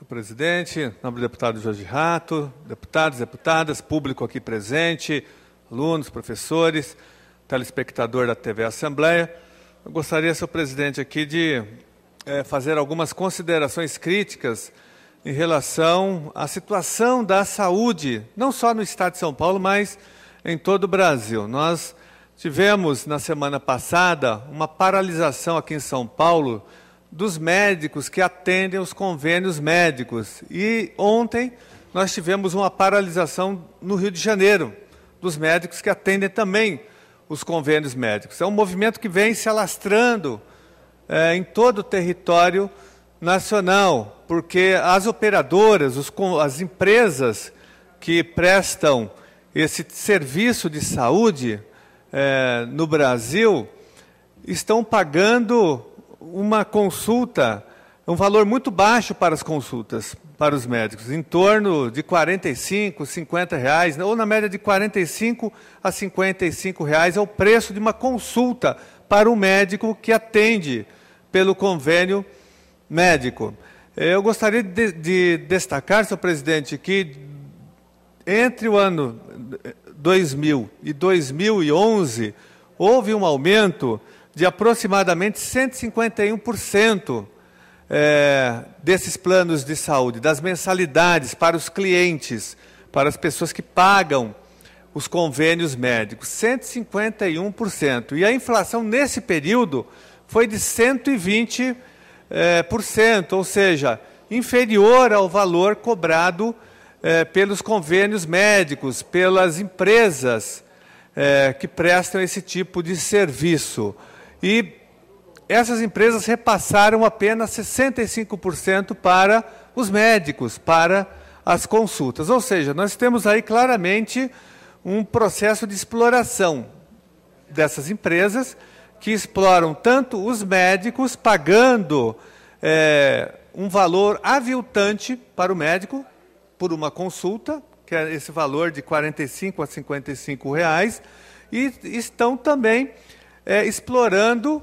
Senhor presidente, nobre deputado Jorge Rato, deputados, deputadas, público aqui presente, alunos, professores, telespectador da TV Assembleia, eu gostaria, senhor presidente, aqui de fazer algumas considerações críticas em relação à situação da saúde, não só no estado de São Paulo, mas em todo o Brasil. Nós tivemos, na semana passada, uma paralisação aqui em São Paulo dos médicos que atendem os convênios médicos. E ontem nós tivemos uma paralisação no Rio de Janeiro, dos médicos que atendem também os convênios médicos. É um movimento que vem se alastrando em todo o território nacional, porque as operadoras, as empresas que prestam esse serviço de saúde no Brasil estão pagando uma consulta, um valor muito baixo para as consultas, para os médicos, em torno de R$ 45, R$ 50, ou na média de R$ 45 a R$ 55 é o preço de uma consulta para um médico que atende pelo convênio médico. Eu gostaria de destacar, senhor presidente, que entre o ano 2000 e 2011, houve um aumento de aproximadamente 151% desses planos de saúde, das mensalidades para os clientes, para as pessoas que pagam os convênios médicos, 151%. E a inflação nesse período foi de 120%, ou seja, inferior ao valor cobrado pelos convênios médicos, pelas empresas que prestam esse tipo de serviço. E essas empresas repassaram apenas 65% para os médicos, para as consultas. Ou seja, nós temos aí claramente um processo de exploração dessas empresas que exploram tanto os médicos, pagando um valor aviltante para o médico por uma consulta, que é esse valor de R$ 45 a R$ 55, e estão também explorando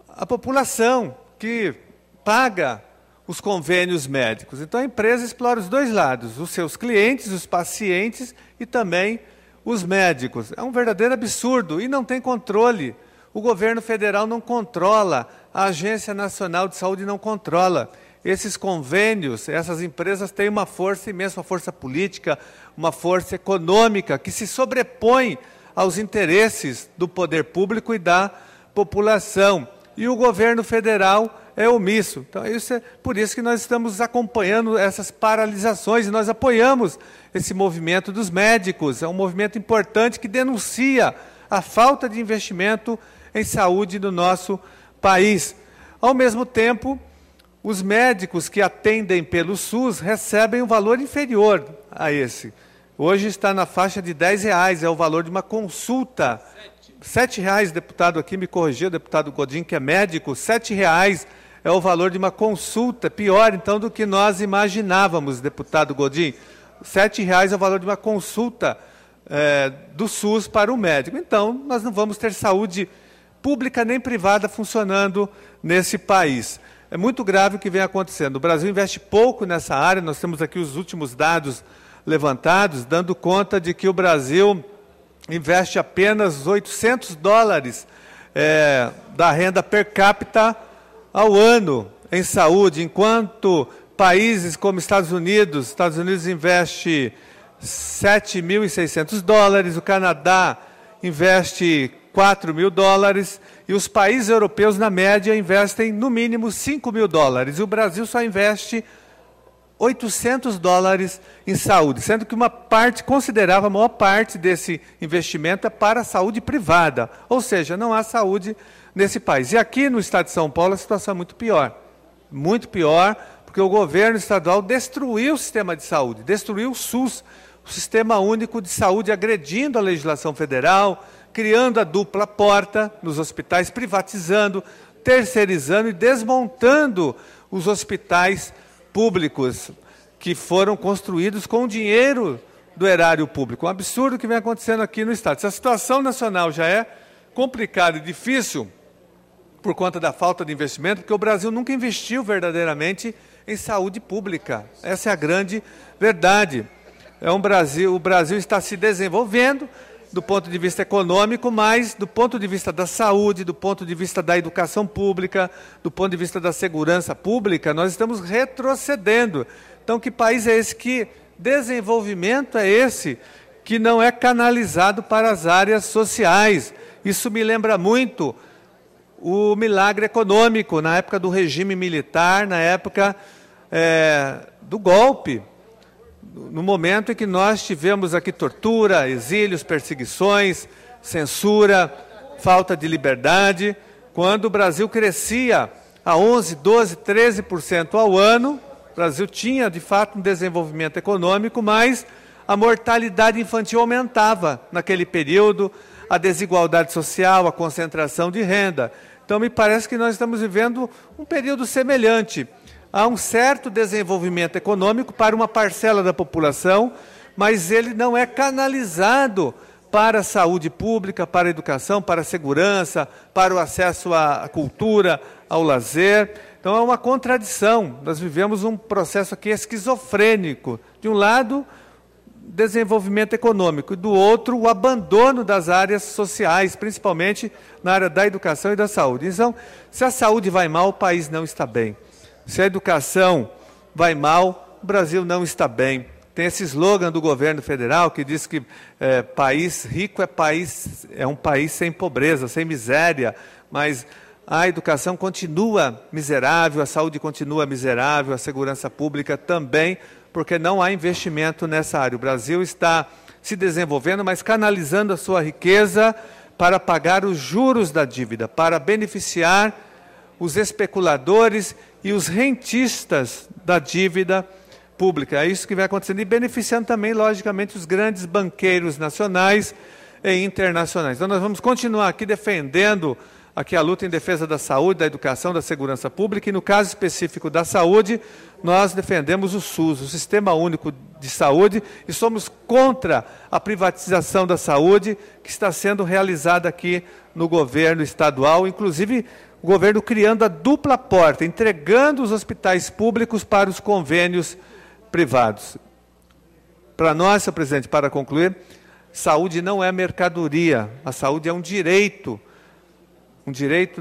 a população que paga os convênios médicos. Então, a empresa explora os dois lados, os seus clientes, os pacientes e também os médicos. É um verdadeiro absurdo e não tem controle. O governo federal não controla, a Agência Nacional de Saúde não controla. Esses convênios, essas empresas têm uma força imensa, uma força política, uma força econômica que se sobrepõe aos interesses do poder público e da população. E o governo federal é omisso. Então, por isso que nós estamos acompanhando essas paralisações e nós apoiamos esse movimento dos médicos. É um movimento importante que denuncia a falta de investimento em saúde no nosso país. Ao mesmo tempo, os médicos que atendem pelo SUS recebem um valor inferior a esse. Hoje está na faixa de R$ 10, é o valor de uma consulta. R$ 7,00, deputado aqui me corrigiu, deputado Godin, que é médico, R$ 7,00 é o valor de uma consulta, pior então do que nós imaginávamos, deputado Godin. R$ 7,00 é o valor de uma consulta do SUS para o médico. Então, nós não vamos ter saúde pública nem privada funcionando nesse país. É muito grave o que vem acontecendo. O Brasil investe pouco nessa área, nós temos aqui os últimos dados levantados, dando conta de que o Brasil investe apenas $800 da renda per capita ao ano em saúde, enquanto países como Estados Unidos investe $7.600, o Canadá investe $4.000 e os países europeus, na média, investem no mínimo $5.000. E o Brasil só investe $800 em saúde, sendo que uma parte considerável, a maior parte desse investimento é para a saúde privada, ou seja, não há saúde nesse país. E aqui no estado de São Paulo a situação é muito pior, porque o governo estadual destruiu o sistema de saúde, destruiu o SUS, o Sistema Único de Saúde, agredindo a legislação federal, criando a dupla porta nos hospitais, privatizando, terceirizando e desmontando os hospitais públicos que foram construídos com o dinheiro do erário público. Um absurdo que vem acontecendo aqui no estado. Se a situação nacional já é complicada e difícil por conta da falta de investimento, porque o Brasil nunca investiu verdadeiramente em saúde pública. Essa é a grande verdade. O Brasil está se desenvolvendo do ponto de vista econômico, mas do ponto de vista da saúde, do ponto de vista da educação pública, do ponto de vista da segurança pública, nós estamos retrocedendo. Então, que país é esse? Que desenvolvimento é esse que não é canalizado para as áreas sociais? Isso me lembra muito o milagre econômico na época do regime militar, na época do golpe, no momento em que nós tivemos aqui tortura, exílios, perseguições, censura, falta de liberdade, quando o Brasil crescia a 11%, 12%, 13% ao ano. O Brasil tinha, de fato, um desenvolvimento econômico, mas a mortalidade infantil aumentava naquele período, a desigualdade social, a concentração de renda. Então, me parece que nós estamos vivendo um período semelhante. Há um certo desenvolvimento econômico para uma parcela da população, mas ele não é canalizado para a saúde pública, para a educação, para a segurança, para o acesso à cultura, ao lazer. Então, é uma contradição. Nós vivemos um processo aqui esquizofrênico. De um lado, desenvolvimento econômico, e do outro, o abandono das áreas sociais, principalmente na área da educação e da saúde. Então, se a saúde vai mal, o país não está bem. Se a educação vai mal, o Brasil não está bem. Tem esse slogan do governo federal que diz que país rico é um país sem pobreza, sem miséria, mas a educação continua miserável, a saúde continua miserável, a segurança pública também, porque não há investimento nessa área. O Brasil está se desenvolvendo, mas canalizando a sua riqueza para pagar os juros da dívida, para beneficiar os especuladores e os rentistas da dívida pública. É isso que vai acontecendo e beneficiando também, logicamente, os grandes banqueiros nacionais e internacionais. Então, nós vamos continuar aqui defendendo a luta em defesa da saúde, da educação, da segurança pública, e no caso específico da saúde, nós defendemos o SUS, o Sistema Único de Saúde, e somos contra a privatização da saúde que está sendo realizada aqui no governo estadual, inclusive o governo criando a dupla porta, entregando os hospitais públicos para os convênios privados. Para nós, senhor presidente, para concluir, saúde não é mercadoria, a saúde é um direito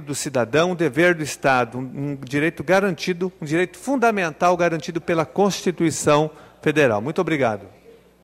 do cidadão, um dever do Estado, um direito garantido, um direito fundamental garantido pela Constituição Federal. Muito obrigado.